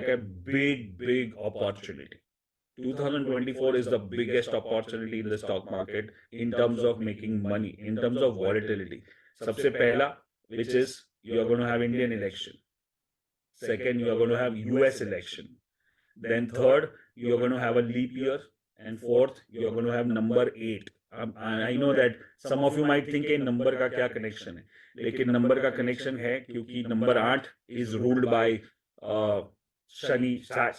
like a big opportunity. 2024 is the biggest opportunity in the stock market in terms of making money, in terms of volatility. सबसे पहला, which is you are going to have Indian election. Second, you are going to have US election. Then third, you are going to have a leap year. And fourth, you are going to have number 8. I know that some of you might think कि number का क्या connection है, लेकिन number का connection है क्योंकि number 8 is ruled by Shani,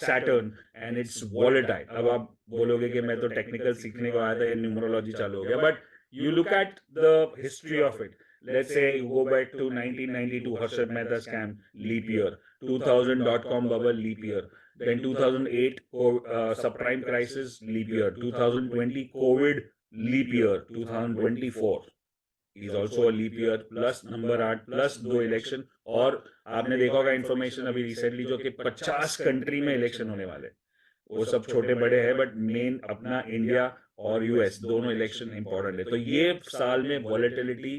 Saturn, and it's volatile. अब आप बोलोगे कि मैं तो technical सीखने को आया था, ये numerology चालू हो गया, but you look at the history of it. Let's say you go back to 1992, Harshad Mehta scam, leap year, 2000 dot-com bubble, leap year, then 2008 subprime crisis, leap year, 2020 COVID, leap year, 2024 is also a leap year, plus number 8 plus 2 election. और आपने देखा होगा information अभी recently जो कि 50 country में election होने वाले, वो सब छोटे बड़े हैं, बट मेन अपना इंडिया और यूएस दोनों इलेक्शन इंपॉर्टेंट है. तो ये साल में वॉलेटिलिटी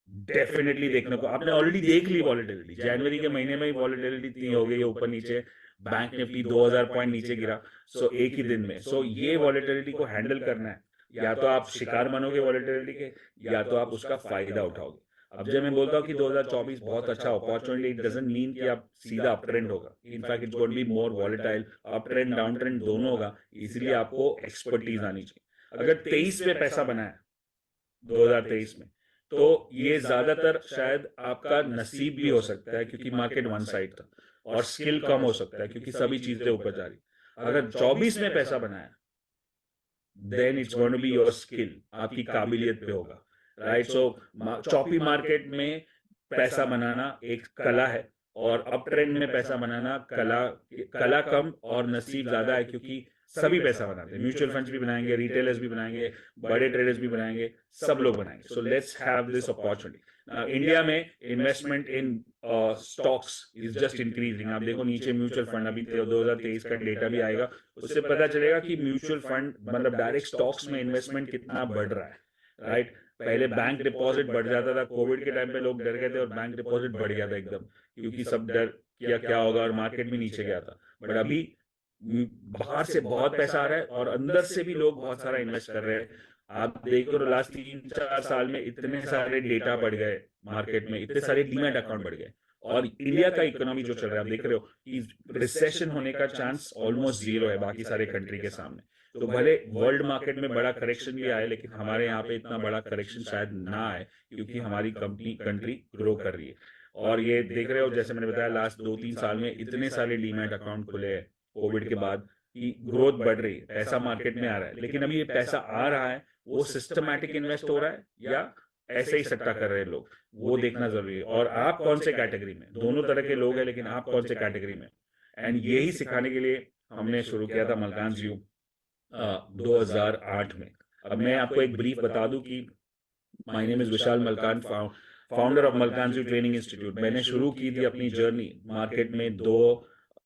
डेफिनेटली देखने को, आपने ऑलरेडी देख ली वॉलेटिलिटी. जनवरी के महीने में ही वॉलेटिलिटी इतनी हो गई, ऊपर नीचे, बैंक निफ्टी 2000 पॉइंट नीचे गिरा, सो एक ही दिन में. सो ये वॉलेटिलिटी को हैंडल करना है, या तो आप शिकार बनोगे वॉलेटिलिटी के, या तो आप उसका फायदा उठाओगे. अब जब मैं बोलता हूँ कि 2024 बहुत अच्छा अपॉर्चुनिटी, इट डजंट मीन कि आप सीधा अप ट्रेंड होगा. In fact it's going to be more volatile, up trend down trend दोनों होगा. इसलिए आपको एक्सपर्टीज आनी चाहिए. अगर 23 में पैसा बनाया 2023 में, तो ये ज्यादातर शायद आपका नसीब भी हो सकता है क्योंकि मार्केट वन साइड था, और स्किल कम हो सकता है क्योंकि सभी चीजें ऊपर जा रही. अगर 24 में पैसा बनाया, then it's going to be your skill, आपकी काबिलियत पे होगा, राइट. सो चॉपी मार्केट में पैसा बनाना एक कला है, और अप ट्रेंड में पैसा बनाना कला कम और नसीब ज्यादा है, क्योंकि सभी पैसा बनाते हैं. म्यूचुअल फंड्स भी बनाएंगे, रिटेलर्स भी बनाएंगे, बड़े ट्रेडर्स भी बनाएंगे, सब लोग बनाएंगे. So let's have this opportunity. India में investment in stocks is just increasing. आप देखो नीचे म्यूचुअल फंड, अभी 2023 का डेटा भी आएगा, उससे पता चलेगा कि म्यूचुअल फंड मतलब डायरेक्ट स्टॉक्स में इन्वेस्टमेंट कितना बढ़ रहा है, राइट. पहले बैंक डिपॉजिट बढ़ जाता था, कोविड के टाइम पे लोग डर गए थे और बैंक डिपॉजिट बढ़ गया था एकदम, क्योंकि सब डर किया क्या होगा, और मार्केट भी नीचे गया था. बट अभी बाहर से बहुत पैसा आ रहा है और अंदर से भी लोग बहुत सारा इन्वेस्ट कर रहे हैं. आप देखो तो लास्ट 3-4 साल में इतने सारे डेटा बढ़ गए मार्केट में, इतने सारे डीमैट अकाउंट बढ़ गए, और इंडिया का इकोनॉमी जो चल रहा है, आप देख रहे हो कि रिसेशन होने का चांस ऑलमोस्ट 0 है बाकी सारे कंट्री के सामने. तो भले वर्ल्ड मार्केट में बड़ा करेक्शन भी आए, लेकिन हमारे यहाँ पे इतना बड़ा करेक्शन शायद ना आए, क्योंकि हमारी कंट्री ग्रो कर रही है. और ये देख रहे हो, जैसे मैंने बताया, लास्ट 2-3 साल में इतने सारे डीमैट अकाउंट खुले हैं कोविड के बाद, की ग्रोथ बढ़ रही है, पैसा मार्केट में आ रहा है. लेकिन अभी ये पैसा आ रहा है, वो सिस्टमैटिक इन्वेस्ट हो रहा है या ऐसे ही सट्टा कर रहे हैं लोग, वो देखना जरूरी है. और आप कौन से कैटेगरी में, दोनों तरह के लोग हैं, लेकिन आप कौन से कैटेगरी में. एंड यही सिखाने के लिए हमने शुरू किया था मलकांज व्यू 2008 में. अब मैं आपको एक ब्रीफ बता दूं कि my name is Vishal Malkan, founder of Malkan view training institute. मैंने शुरू की थी अपनी जर्नी मार्केट में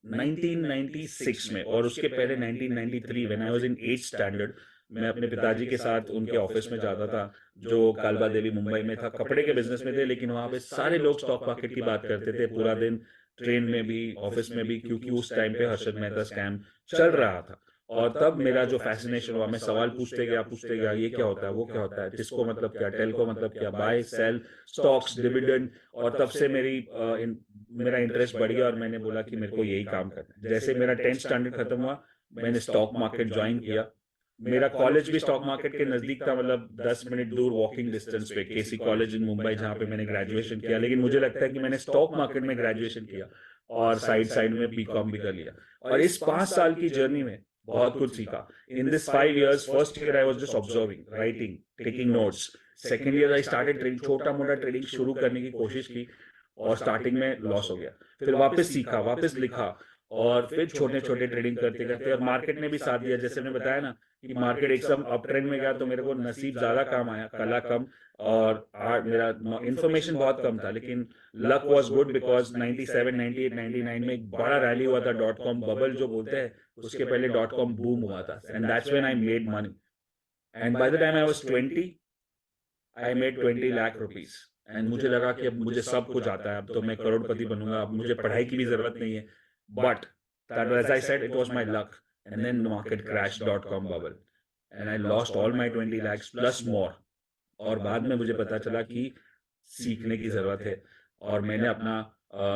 1996 में, और उसके पहले 1993 when I was in 8th standard, मैं अपने पिताजी के साथ उनके ऑफिस में जाता था, जो कालबा देवी मुंबई में था. कपड़े के बिजनेस में थे, लेकिन वहां पे सारे लोग स्टॉक मार्केट की बात करते थे पूरा दिन, ट्रेन में भी, ऑफिस में भी, क्योंकि उस टाइम पे हर्षद मेहता स्कैम चल रहा था. और तब मेरा जो फैसिनेशन हुआ, मैं सवाल पूछते गया, ये क्या होता है, वो क्या होता है, टिस्को मतलब क्या, टेलको मतलब क्या, बाय सेल स्टॉक्स, डिविडेंड. और तब से मेरा इंटरेस्ट बढ़ गया, और मैंने बोला कि मेरे को यही काम करना है. जैसे मेरा 10th स्टैंडर्ड खत्म हुआ, मैंने स्टॉक मार्केट ज्वाइन किया. मेरा कॉलेज भी स्टॉक मार्केट के नजदीक था, मतलब 10 मिनट दूर वॉकिंग डिस्टेंस पे, केसी कॉलेज इन मुंबई, जहाँ पे मैंने ग्रेजुएशन किया. लेकिन मुझे लगता है कि मैंने स्टॉक मार्केट में ग्रेजुएशन किया और साइड में बीकॉम भी कर लिया. और इस 5 साल की जर्नी में बहुत कुछ सीखा. In this 5 years, first year I was just observing, writing, taking notes. Second year I started trading, छोटा मोटा ट्रेडिंग शुरू करने की कोशिश की, और स्टार्टिंग में लॉस हो गया. फिर वापस सीखा, वापस लिखा, और फिर छोटे छोटे ट्रेडिंग करते करते, और मार्केट ने भी साथ दिया. जैसे मैंने बताया ना कि मार्केट एकदम अप ट्रेंड में गया, तो मेरे को नसीब ज्यादा काम आया, कला कम, और मेरा इंफॉर्मेशन बहुत कम था. लेकिन लक वाज गुड, बिकॉज 97, 98, 99 में एक बड़ा रैली हुआ था, .com बबल जो बोलते हैं, उसके पहले .com बूम हुआ था, and that's when I made money. And by the time I was 20, I made 20 lakh rupees. And मुझे लगा कि अब मुझे सब कुछ आता है, अब तो मैं करोड़पति बनूंगा, अब मुझे पढ़ाई की भी जरूरत नहीं है. But that was, as I said, it was my luck. And then market crashed, .com bubble, and I lost all my 20 lakhs plus more. और बाद में मुझे पता चला कि सीखने की जरूरत है, और मैंने अपना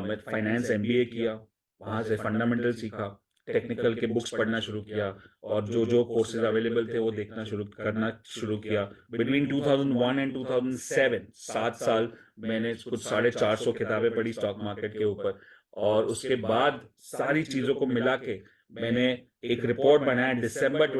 मैं फाइनेंस एमबीए किया, वहां से फंडामेंटल सीखा, टेक्निकल के बुक्स पढ़ना शुरू किया, और जो जो कोर्सेज अवेलेबल थे वो देखना शुरू किया। बिटवीन 2001 एंड 2007 7 साल मैंने कुछ 450 किताबें पढ़ी स्टॉक मार्केट के ऊपर, और उसके बाद सारी चीजों को मिला के मैंने एक रिपोर्ट बनाया दिसंबर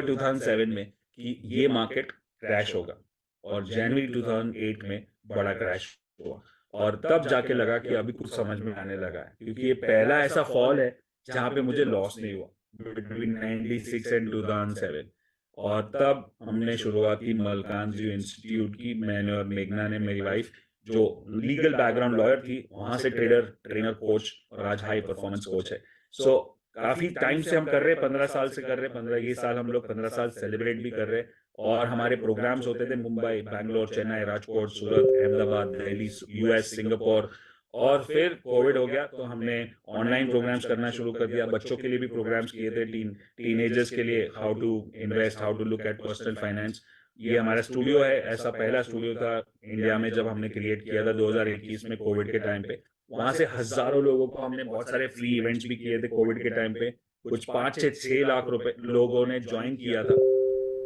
2007 में कि ये मार्केट क्रैश होगा, और जनवरी 2008 में बड़ा क्रैश हुआ, और तब जाके लगा कि अभी कुछ समझ में आने लगा है, क्योंकि ये पहला ऐसा फॉल है जहां पे मुझे लॉस नहीं हुआ बिटवीन 96 एंड 2007। और तब हमने शुरुआत की मलकानजी इंस्टीट्यूट की, मैंने और मेघना ने, मेरी वाइफ, जो लीगल बैकग्राउंड लॉयर थी, वहां से ट्रेनर कोच, और आज हाई परफॉर्मेंस कोच है। सो काफी टाइम से हम कर रहे हैं, 15 साल से कर रहे हैं, 15 ये साल हम लोग 15 साल सेलिब्रेट भी कर रहे हैं। और हमारे प्रोग्राम्स होते थे मुंबई, बैंगलोर, चेन्नई, राजकोट, सूरत, अहमदाबाद, दिल्ली, यूएस, सिंगापुर। और फिर कोविड हो गया तो हमने ऑनलाइन प्रोग्राम्स करना शुरू कर दिया। बच्चों के लिए भी प्रोग्राम्स किए थे, टीनेजर्स के लिए, how to invest, how to look at personal finance. ये हमारा स्टूडियो है, ऐसा पहला स्टूडियो था इंडिया में जब हमने क्रिएट किया था 2021 में, कोविड के टाइम पे। वहां से हजारों लोगों को हमने, बहुत सारे फ्री इवेंट्स भी किए थे कोविड के टाइम पे। कुछ 5 से 6 लाख रुपए लोगों ने ज्वाइन किया था।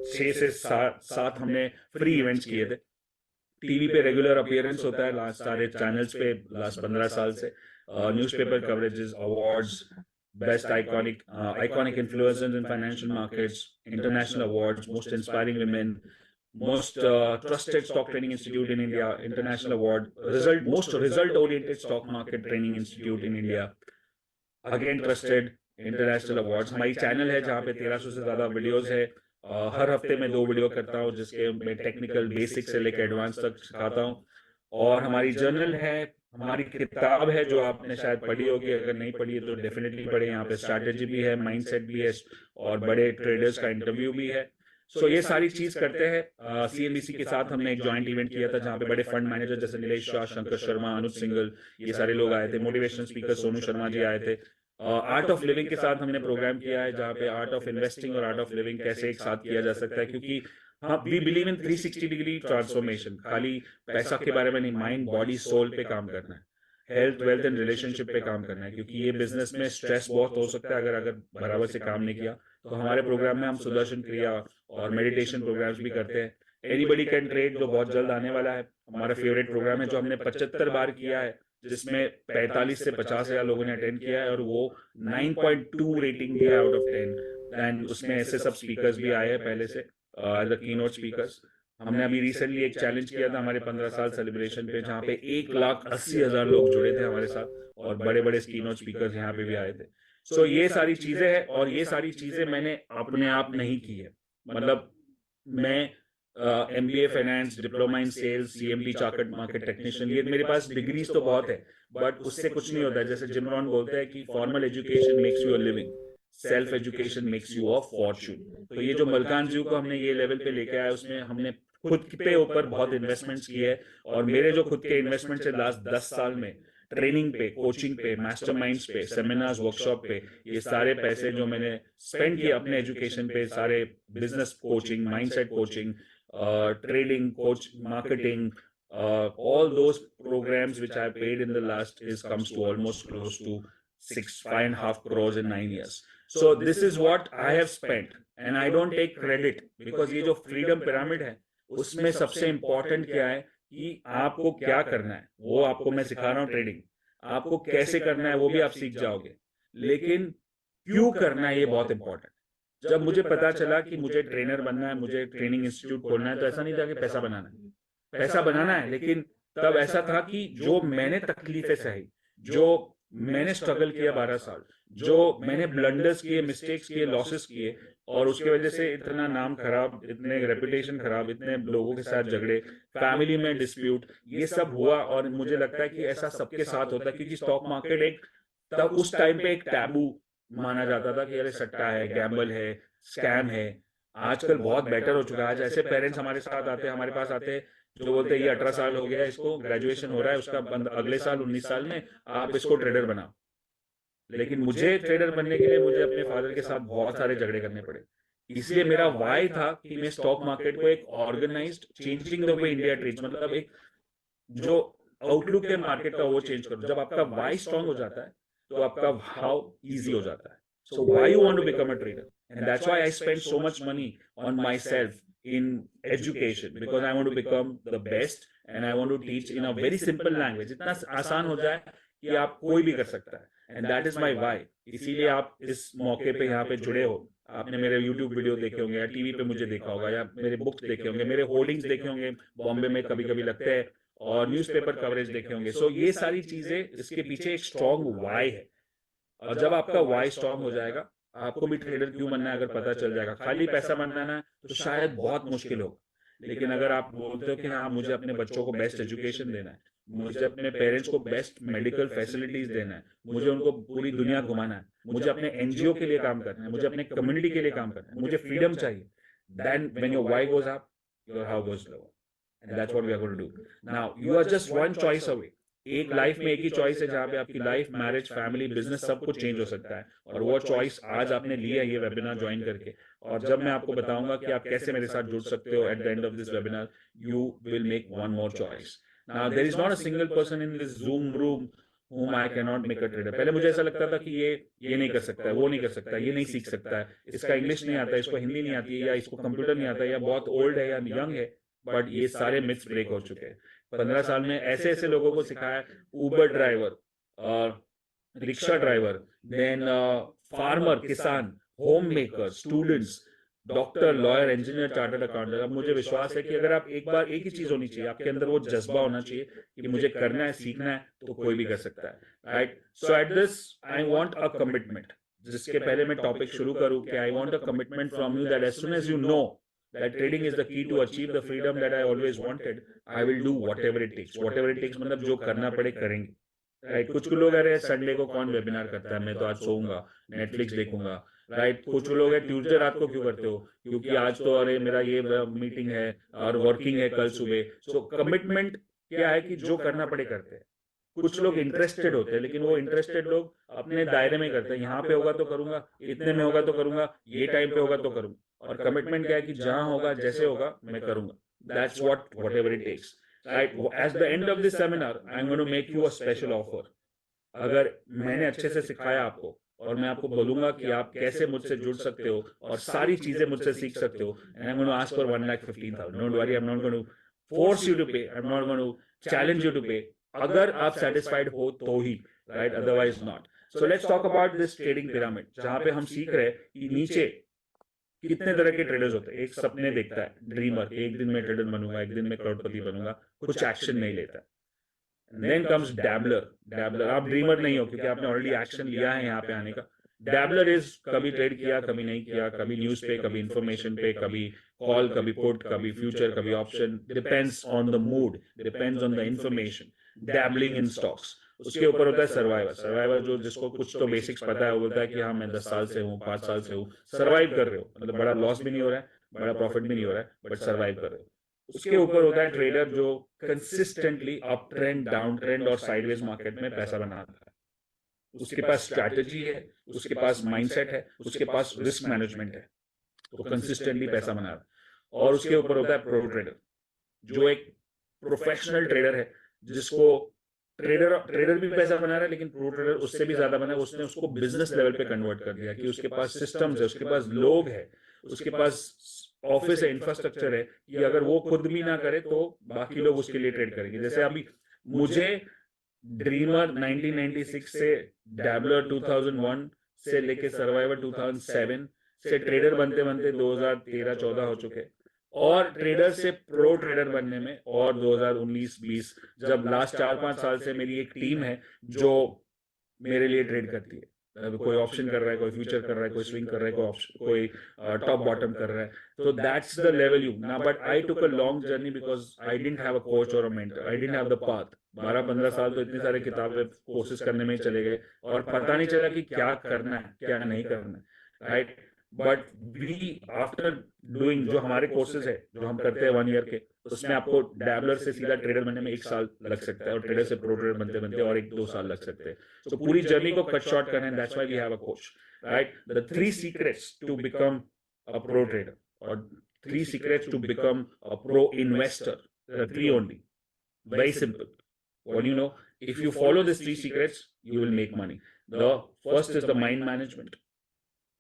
6 से 7 हमने फ्री इवेंट्स किए थे। टीवी पे रेगुलर अपीयरेंस होता है लास्ट सारे चैनल्स पे लास्ट 15 साल से। Newspaper coverages, awards, best iconic influencers in financial markets, international awards, most inspiring women, most trusted stock training institute in India, international award, most result oriented stock market training institute in India, again trusted, international awards। हमारी channel है जहाँ पे 1300 से ज्यादा videos है। हर हफ्ते में 2 video करता हूँ जिसके मैं टेक्निकल बेसिक से लेकर एडवांस तक सिखाता हूँ। और हमारी जर्नल है, हमारी किताब है जो आपने शायद पढ़ी होगी, अगर नहीं पढ़ी है तो डेफिनेटली पढ़े। यहाँ पे स्ट्रैटेजी भी है, माइंडसेट भी है, और बड़े ट्रेडर्स का इंटरव्यू भी है। सो ये सारी चीज करते हैं। सीएनबीसी के साथ हमने एक जॉइंट इवेंट किया था जहाँ पे बड़े फंड मैनेजर जैसे नीलेश शाह, शंकर शर्मा, अनुज सिंगल, ये सारे लोग आए थे। मोटिवेशनल स्पीकर सोनू शर्मा जी आए थे। आर्ट ऑफ लिविंग के साथ हमने प्रोग्राम किया है जहाँ पे आर्ट ऑफ इन्वेस्टिंग और आर्ट ऑफ लिविंग कैसे एक साथ किया जा सकता है, क्योंकि हाँ, we believe in 360 degree transformation. खाली पैसा के बारे में नहीं, माइंड, बॉडी, सोल पे काम करना है, हेल्थ, वेल्थ एंड रिलेशनशिप पे काम करना है, क्योंकि ये बिजनेस में स्ट्रेस बहुत हो सकता है अगर बराबर से काम नहीं किया। तो हमारे प्रोग्राम में हम सुदर्शन क्रिया और मेडिटेशन प्रोग्राम्स भी करते हैं। एनीबडी कैन ट्रेड जो बहुत जल्द आने वाला है, हमारा फेवरेट प्रोग्राम है जो हमने 75 बार किया है, जिसमें 45 से 50 हजार लोगों ने अटेंड किया है, और वो 9.2 रेटिंग दिया आउट ऑफ 10। एंड उसमें ऐसे सब स्पीकर्स भी आए हैं पहले से एज द कीनोट स्पीकर्स। हमने अभी रिसेंटली एक चैलेंज किया था हमारे 15 साल सेलिब्रेशन पे, जहाँ पे 1,80,000 लोग जुड़े थे हमारे साथ, और बड़े बड़े कीनोट स्पीकर्स यहाँ पे भी आए थे। सो ये सारी चीजें हैं, और ये सारी चीजें मैंने अपने आप नहीं की है। मतलब मैं MBA finance, diploma in sales, CMT chartered market technician, ये मेरे पास डिग्रीज तो बहुत है, बट उससे कुछ नहीं होता है। जैसे जिम रॉन बोलते हैं कि formal education makes you a living, self education makes you a Fortune. तो ये जो मलकान जी को हमने ये लेवल पे लेके आया, उसमें हमने खुद पे ऊपर बहुत इन्वेस्टमेंट्स किए हैं। और मेरे जो खुद के इन्वेस्टमेंट्स है लास्ट 10 साल में, ट्रेनिंग पे, कोचिंग पे, मास्टरमाइंड्स पे, सेमिनार्स, वर्कशॉप पे, ये सारे पैसे जो मैंने स्पेंड किए अपने एजुकेशन पे, सारे business coaching, mindset coaching, trading, coach, marketing, all those programs which I paid in the last is comes to almost close to 5.5 crores in 9 years. So this is what I have spent, and I don't take credit, because ये जो freedom pyramid है, उसमें सबसे important क्या है कि आपको क्या करना है, वो आपको मैं सिखा रहा हूँ। ट्रेडिंग आपको कैसे करना है वो भी आप सीख जाओगे, लेकिन क्यों करना है ये बहुत इंपॉर्टेंट। जब मुझे पता चला कि मुझे ट्रेनर बनना है, मुझे ट्रेनिंग इंस्टीट्यूट खोलना है, तो ऐसा नहीं था कि पैसा बनाना है, पैसा बनाना है, लेकिन तब ऐसा था कि जो मैंने तकलीफें सही, जो मैंने स्ट्रगल किया 12 साल, जो मैंने ब्लंडर्स किए, मिस्टेक्स किए, लॉसेस किए, और उसकी वजह से इतना नाम खराब, इतने रेपुटेशन खराब, इतने लोगों के साथ झगड़े, फैमिली में डिस्प्यूट, ये सब हुआ। और मुझे लगता है कि ऐसा सबके साथ होता है, क्योंकि स्टॉक मार्केट एक तब उस टाइम पे एक टैबू माना जाता था कि अरे सट्टा है, गैम्बल है, स्कैम है। आजकल बहुत बेटर हो चुका है। आज ऐसे पेरेंट्स हमारे साथ आते हैं, हमारे पास आते हैं जो बोलते हैं ये 18 साल हो गया है, इसको ग्रेजुएशन हो रहा है, उसका अगले साल 19 साल में आप इसको ट्रेडर बनाओ। लेकिन मुझे ट्रेडर बनने के लिए मुझे अपने फादर के साथ बहुत सारे झगड़े करने पड़े। इसलिए मेरा वाई था कि मैं स्टॉक मार्केट को एक organised changing the way India trades, मतलब एक जो आउटलुक है मार्केट का वो चेंज करो। जब आपका वाई स्ट्रांग हो जाता है तो आपका हाउ इजी हो जाता है। So why you want to become a trader, and that's why I spend so much money on myself in education, because I want to become the best and I want to teach in a very simple language, इतना आसान हो जाए कि आप कोई भी कर सकता है, and that is my why. इसीलिए आप इस मौके पे यहाँ पे जुड़े हो। आपने मेरे YouTube वीडियो देखे होंगे या टीवी पे मुझे देखा होगा या मेरे बुक्स देखे होंगे, मेरे होर्डिंग्स देखे होंगे, बॉम्बे में कभी कभी लगते हैं, और न्यूज़पेपर कवरेज देखे होंगे। सो ये सारी चीजें, इसके पीछे एक स्ट्रॉन्ग वाई है। और जब आपका वाई स्ट्रॉन्ग हो जाएगा, आपको भी ट्रेडर क्यों बनना है अगर पता चल जाएगा। खाली पैसा बनाना है तो शायद बहुत मुश्किल हो, लेकिन अगर आप बोलते हो कि हाँ मुझे अपने बच्चों को बेस्ट एजुकेशन देना है, मुझे अपने पेरेंट्स को बेस्ट मेडिकल फैसिलिटीज देना है, मुझे उनको पूरी दुनिया घुमाना है, मुझे अपने एनजीओ के लिए काम करना है, मुझे अपने कम्युनिटी के लिए काम करना है, मुझे फ्रीडम चाहिए, then when your why goes up, your how goes lower, and that's what we are going to do. Now you are just one choice away. एक लाइफ में एक ही चॉइस है जहां पे आपकी लाइफ, मैरिज, फैमिली, बिजनेस सब कुछ change हो सकता है, और वो चॉइस आज आपने लिया है ये वेबिनार ज्वाइन करके। और जब मैं आपको बताऊंगा कि आप कैसे मेरे साथ जुड़ सकते हो eight the end of this webinar, you will make one more choice. Now there is not a single person in this Zoom room whom I cannot make a trader. पहले मुझे ऐसा लगता था कि ये नहीं कर सकता है, वो नहीं कर सकता है, ये नहीं सीख सकता है, इसका इंग्लिश नहीं आता है, इसको हिंदी नहीं आती है, या इसको कंप्यूटर नहीं आता है, या बहुत ओल्ड है या यंग है। बट ये सारे मिथ्स ब्रेक हो चुके हैं। 15 साल में ऐसे ऐसे लोगों को सिखाया, Uber driver, rickshaw driver, then farmer, किसान, home maker, students, doctor, lawyer, engineer, chartered accountant. अब मुझे विश्वास है कि अगर आप एक बार, एक ही चीज होनी चाहिए आपके अंदर, वो जज्बा होना चाहिए कि मुझे करना है, सीखना है, तो कोई भी कर सकता है, right. So at this I want a commitment. जिसके पहले मैं टॉपिक शुरू करूं कि I want a commitment from you that as soon as you know that trading is the key to achieve the freedom that I always wanted, I will do whatever it takes. Whatever it takes मतलब जो करना पड़े करेंगे, right. कुछ लोग अरे Sunday को कौन वेबिनार करता है, मैं तो आज सोऊंगा, नेटफ्लिक्स देखूंगा, राइट। कुछ लोग है ट्यूसडे रात को क्यों करते हो, क्योंकि आज तो अरे मेरा ये मीटिंग है और वर्किंग है कल सुबह। सो कमिटमेंट क्या है कि जो करना पड़े करते हैं। कुछ लोग इंटरेस्टेड होते हैं, लेकिन वो इंटरेस्टेड लोग अपने दायरे में करते हैं, यहाँ पे होगा तो करूंगा, इतने में होगा तो करूंगा, ये टाइम पे होगा तो करूंगा। और कमिटमेंट क्या है कि जहां होगा, जैसे होगा, मैं करूंगा। That's whatever it takes, right. At the end of this seminar I am going to make you a special offer. अगर मैंने अच्छे से सिखाया आपको, और मैं आपको बोलूंगा कि आप कैसे मुझसे जुड़ सकते हो और सारी चीजें मुझसे सीख सकते हो, and I am going to ask for 1,15,000। Don't worry, I am not going to force you to pay, I am not going to challenge you to pay. अगर आप सेटिस्फाइड हो तो ही, right, otherwise not. So let's talk about this trading pyramid, जहां पे हम सीख रहे हैं कि नीचे कितने तरह के ट्रेडर्स होते हैं। एक सपने देखता है, ड्रीमर, एक दिन में ट्रेडर बनूंगा, एक दिन में करोड़पति बनूंगा, कुछ एक्शन नहीं लेता। Then comes डैबलर। डैबलर, आप ड्रीमर नहीं हो क्योंकि आपने ऑलरेडी एक्शन लिया है यहाँ पे आने का। डैबलर इज कभी ट्रेड किया, कभी नहीं किया, कभी न्यूज पे, कभी इंफॉर्मेशन पे, कभी कॉल, कभी पुट, कभी फ्यूचर, कभी option, depends on the mood, depends on the information. Dabbling in stocks. उसके ऊपर होता है सर्वाइवर। सर्वाइवर जो, जिसको कुछ तो बेसिक्स पता है, वो बोलता है कि हाँ मैं 10 साल से हूँ, 5 साल से हूँ, सर्वाइव कर रहे हो, मतलब बड़ा लॉस भी नहीं हो रहा है, बड़ा प्रॉफिट भी नहीं हो रहा है, बट सर्वाइव कर रहे हो। उसके ऊपर होता है ट्रेडर जो consistently up trend, down trend और साइडवेज मार्केट में पैसा बनाता है। उसके पास स्ट्रैटेजी है, उसके पास माइंडसेट है, उसके पास रिस्क मैनेजमेंट है, तो कंसिस्टेंटली पैसा बना रहा है। और उसके ऊपर होता है प्रो ट्रेडर, जो एक प्रोफेशनल ट्रेडर है, जिसको ट्रेडर ट्रेडर भी पैसा बना रहा है, लेकिन प्रो ट्रेडर उससे भी ज्यादा बना है। उसने उसको बिजनेस लेवल पे कन्वर्ट कर दिया कि उसके पास सिस्टम्स है, उसके पास लोग है, उसके पास ऑफिस है, इंफ्रास्ट्रक्चर है, कि अगर वो खुद भी ना करे तो बाकी लोग उसके लिए ट्रेड करेंगे। जैसे अभी मुझे ड्रीमर 1996 से, डैबलर 2001 से लेके सर्वाइवर 2007 से ट्रेडर बनते बनते 2013-14 हो चुके, और ट्रेडर से प्रो ट्रेडर बनने में और 2019-20, जब लास्ट 4-5 साल से मेरी एक टीम है जो मेरे लिए ट्रेड करती है। कोई ऑप्शन कर रहा है, कोई फ्यूचर कर रहा है, कोई स्विंग कर रहा है, कोई ऑप्शन, कोई टॉप बॉटम कर रहा है। तो दैट्स द लेवल यू ना, but I took a long journey because I didn't have a coach और a mentor, I didn't have the path. 12-15 साल तो इतने सारे किताबें कोर्सेज करने में ही चले गए, और पता नहीं चला कि क्या करना है, क्या नहीं करना है, right. But we after doing, जो हमारे कोर्सेज है जो हम करते हैं 1 ईयर के, उसमें आपको डैबलर से सीधा ट्रेडर बनने में 1 साल लग सकता है, और ट्रेडर से प्रो ट्रेडर बनते बनते और 1-2 साल लग सकते हैं. तो पूरी जर्नी को कट शॉर्ट करना है. That's why we have a coach, right? The 3 secrets to become a pro trader, और 3 secrets to become a pro investor. There are three only. Very simple. What do you know? If you follow these 3 secrets, you will make money. The first is the mind management,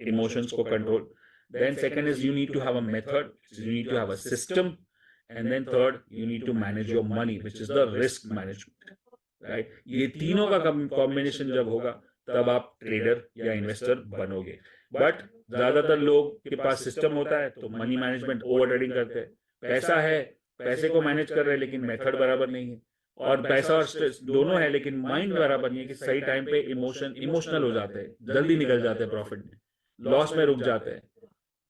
emotions को control. Then second is you need to have a method, you need to have a system, and then third you need to manage your money, which is the risk management, right? ये तीनों का combination जब होगा तब आप trader या investor बनोगे. But ज्यादातर लोग के पास सिस्टम होता है तो मनी मैनेजमेंट ओवर ट्रेडिंग करते हैं. पैसा है, पैसे को मैनेज कर रहे हैं, लेकिन मेथड बराबर नहीं है. और पैसा और स्ट्रेस दोनों है, लेकिन माइंड बराबर नहीं है कि सही टाइम पे इमोशनल हो जाते हैं, जल्दी निकल जाते हैं प्रॉफिट में, लॉस में रुक जाते हैं,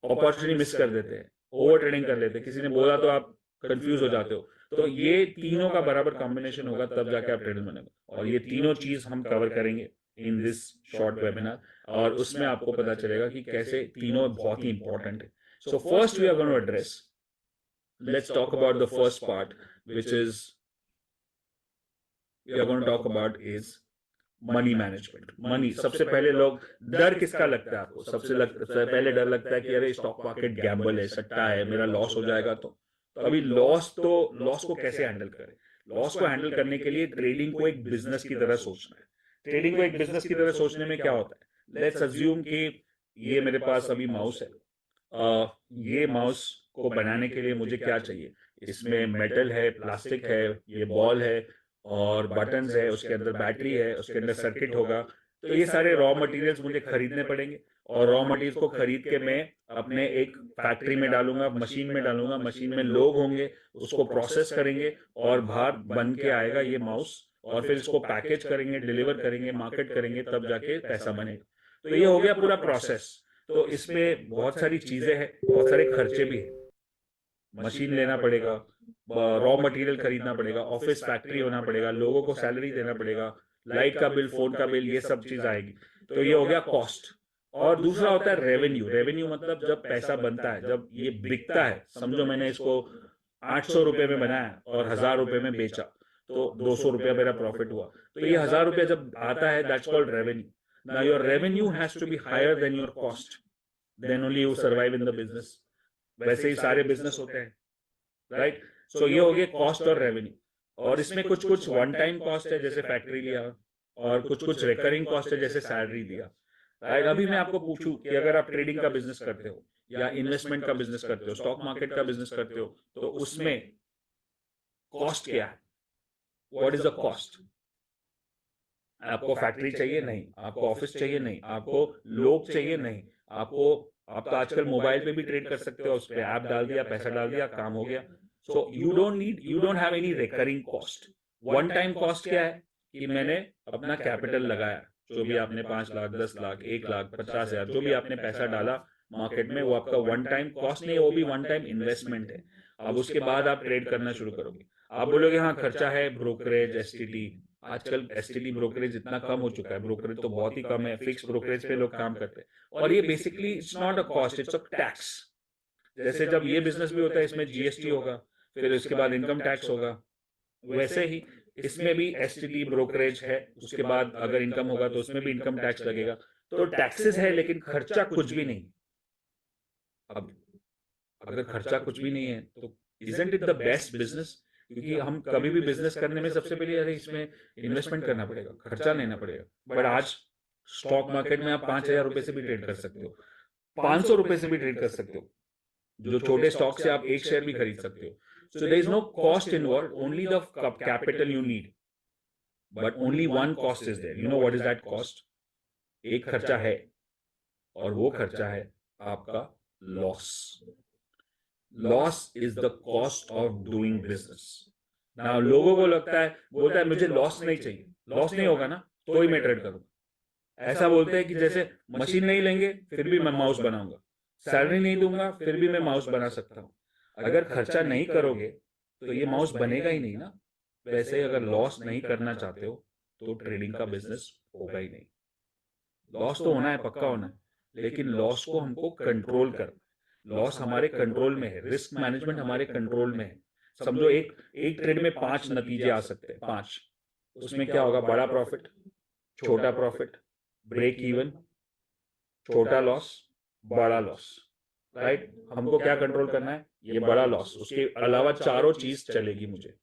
अपॉर्चुनिटी मिस कर देते हैं, ओवर ट्रेडिंग कर लेते हैं, किसी ने बोला तो आप कंफ्यूज हो जाते हो. तो ये तीनों का बराबर कॉम्बिनेशन होगा तब जाके आप ट्रेडर बनेंगे. और ये तीनों चीज हम कवर करेंगे इन दिस शॉर्ट वेबिनार, और उसमें आपको पता चलेगा कि कैसे तीनों बहुत ही इंपॉर्टेंट है. So first we are going to address, let's talk about the first part, which is we are going to talk about is money management. Money, सबसे पहले लोग, डर किसका लगता है आपको? सबसे पहले डर लगता है कि अरे स्टॉक मार्केट गैम्बल है, सट्टा है, मेरा लॉस हो जाएगा. तो अभी लॉस को कैसे हैंडल करें? लॉस को हैंडल करने के लिए ट्रेडिंग को एक बिजनेस की तरह सोचना है. ट्रेडिंग को एक बिजनेस की तरह सोचने में क्या होता है? लेट्स अज्यूम कि ये मेरे पास अभी माउस है. ये माउस को बनाने के लिए मुझे क्या चाहिए? इसमें मेटल है, प्लास्टिक है, ये बॉल है, और बटन्स है, उसके अंदर बैटरी है, उसके अंदर सर्किट होगा. तो ये सारे रॉ मटेरियल्स मुझे खरीदने पड़ेंगे, और रॉ मटेरियल्स को खरीद के मैं अपने एक फैक्ट्री में डालूंगा, मशीन में डालूंगा. मशीन में लोग होंगे, उसको प्रोसेस करेंगे, और बाहर बन के आएगा ये माउस. और फिर इसको पैकेज करेंगे, डिलीवर करेंगे, मार्केट करेंगे, तब जाके पैसा बनेगा. तो ये हो गया पूरा प्रोसेस. तो इसमें बहुत सारी चीजें हैं, बहुत सारे खर्चे भी है. मशीन लेना पड़ेगा, रॉ मटेरियल खरीदना पड़ेगा, ऑफिस फैक्ट्री होना पड़ेगा, लोगों को सैलरी देना पड़ेगा, लाइट का बिल, फोन का बिल, ये सब चीज आएगी. तो ये हो गया कॉस्ट. और दूसरा होता है रेवेन्यू. रेवेन्यू मतलब जब पैसा बनता है, जब ये बिकता है. समझो मैंने इसको 800 रुपए में बनाया और 1000 रुपए में बेचा, तो 200 रुपया मेरा प्रॉफिट हुआ. तो ये 1000 रुपया जब आता है, that's called revenue. Now your revenue has to be higher than your cost, then only you survive in the business. वैसे ही सारे बिजनेस होते हैं, राइट? सो ये हो गया कॉस्ट और रेवेन्यू. और इसमें कुछ कुछ वन टाइम कॉस्ट है, जैसे फैक्ट्री लिया, और कुछ कुछ रिकरिंग कॉस्ट है, जैसे सैलरी दिया, राइट? अभी मैं आपको पूछूं कि अगर आप ट्रेडिंग का बिजनेस करते हो, या इन्वेस्टमेंट का बिजनेस करते हो, स्टॉक मार्केट का बिजनेस करते हो, तो उसमें कॉस्ट क्या है? What is the cost? आपको फैक्ट्री चाहिए? नहीं. आपको ऑफिस चाहिए? नहीं. आपको लोग चाहिए? नहीं. आप तो आजकल मोबाइल पे भी ट्रेड कर सकते हो, उस पर ऐप डाल दिया, पैसा डाल दिया, काम हो गया. So you don't have any recurring cost. One time cost क्या है? कि मैंने अपना कैपिटल लगाया, जो भी आपने 5 लाख, 10 लाख, 1 लाख, 50,000, जो भी आपने पैसा डाला मार्केट में, वो आपका वन टाइम कॉस्ट नहीं है, वो भी वन टाइम इन्वेस्टमेंट है. अब उसके बाद आप ट्रेड करना शुरू करोगे. आप बोलोगे हाँ खर्चा है, ब्रोकरेज, एसटीडी. आजकल एसटीडी ब्रोकरेज इतना कम हो चुका है, ब्रोकरेज तो बहुत ही कम है, फिक्स ब्रोकरेज पे लोग काम करते हैं. और ये basically it's not a cost, it's a tax. जैसे जब ये बिजनेस भी होता है, इसमें जीएसटी होगा, फिर उसके बाद इनकम टैक्स होगा, वैसे ही इसमें भी एसटीडी ब्रोकरेज है, उसके बाद अगर इनकम होगा तो उसमें भी इनकम टैक्स लगेगा. तो टैक्सेस है, लेकिन खर्चा कुछ भी नहीं. अब अगर खर्चा कुछ भी नहीं है तो isn't it the best business? क्योंकि हम कभी भी बिजनेस करने में सबसे पहले अरे इसमें इन्वेस्टमेंट करना पड़ेगा, खर्चा लेना पड़ेगा. बट आज स्टॉक मार्केट में आप 5,000 रुपए से भी ट्रेड कर सकते हो, 500 रुपए से भी ट्रेड कर सकते हो. जो छोटे स्टॉक से आप एक शेयर भी खरीद सकते हो. So there is no cost involve, only the capital you need. But only one cost is there. You know what is that cost? एक खर्चा है, और वो खर्चा है आपका loss. Loss is the cost of doing business. Now लोगों को लगता है, बोलता है मुझे लॉस नहीं चाहिए. लॉस नहीं होगा ना तो ही मैं ट्रेड करूंगा. ऐसा बोलते हैं कि जैसे मशीन नहीं लेंगे फिर भी मैं माउस बनाऊंगा, सैलरी नहीं दूंगा फिर भी मैं माउस बना सकता हूं. अगर खर्चा नहीं करोगे तो ये माउस बनेगा ही नहीं ना. वैसे ही अगर लॉस नहीं करना चाहते हो तो ट्रेडिंग का बिजनेस होगा ही नहीं. लॉस तो होना है, पक्का होना है, लेकिन लॉस को हमको कंट्रोल करना, लॉस हमारे कंट्रोल में है, रिस्क मैनेजमेंट हमारे कंट्रोल में है। समझो एक एक ट्रेड में 5 नतीजे आ सकते हैं, 5। उसमें क्या होगा? बड़ा प्रॉफिट, छोटा प्रॉफिट, ब्रेक इवन, छोटा लॉस, बड़ा लॉस, राइट? हमको क्या कंट्रोल करना है? ये बड़ा लॉस, उसके अलावा चारों चीज चलेगी मुझे,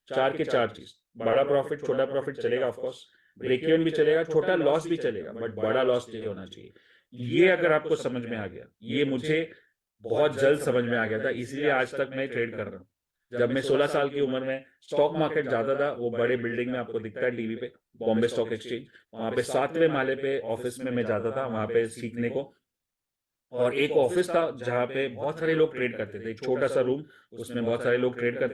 4 के 4 चीज, बड़ा प्रॉफिट, छोटा प्रॉफिट चलेगा ऑफकोर्स, ब्रेक इवन भी चलेगा, छोटा लॉस भी चलेगा, बट बड़ा लॉस नहीं होना चाहिए। ये अगर आपको समझ में आ गया, ये मुझे बहुत जल्द समझ में आ गया था, इसीलिए आज तक मैं ट्रेड कर रहा हूँ। जब मैं 16 साल की उम्र में स्टॉक मार्केट जाता था, वो बड़े बिल्डिंग में आपको दिखता है टीवी पे, बॉम्बे स्टॉक एक्सचेंज, वहां पे 7वें माले पे ऑफिस में मैं जाता था वहां पे सीखने को। और एक ऑफिस था जहाँ पे बहुत सारे लोग ट्रेड करते थे, एक छोटा सा रूम, उसमें बहुत सारे लोग ट्रेड करते